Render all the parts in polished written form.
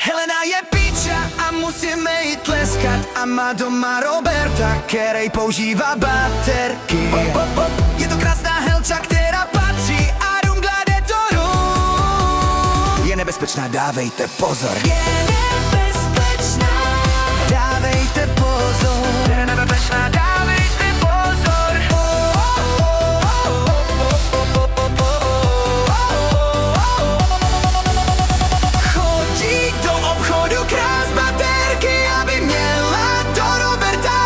Helena je píča a musíme jí tleskat. A má doma Roberta, který používá baterky. Je to krásná helča, která patří Arum Gladiatoru. Je nebezpečná, dávejte pozor. Je nebezpečná. Dávejte pozor. Je nebezpečná, dávejte pozor. Chodí do obchodu krás baterky, aby měla do Roberta.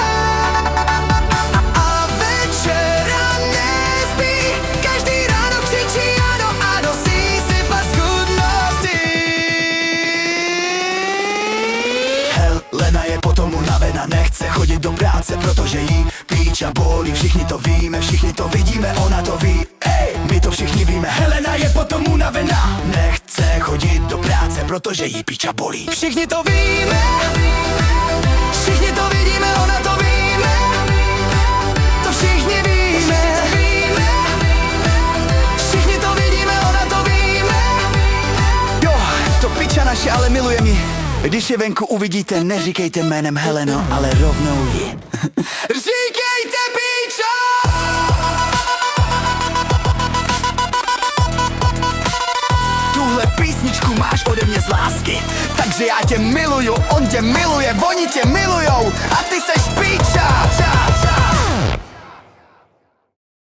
A večera nespí, každý ráno křičí ano, ano, si paskudnosti. Helena je potom unavená, nechce chodit do práce, protože jí píča bolí. Všichni to víme, všichni to vidíme, ona to ví. Ej, my to všichni víme. Helena je potom unavená, nechce chodit do práce, protože jí píča bolí. Všichni to víme, všichni to vidíme, ona to víme. To všichni víme, všichni to vidíme, ona to víme. Jo, to piča naše, ale miluje mě. Když je venku uvidíte, neříkejte jménem Heleno, ale rovnou ji. Říkejte píča! Tuhle písničku máš ode mě z lásky, takže já tě miluju, on tě miluje, oni tě milujou a ty seš píča!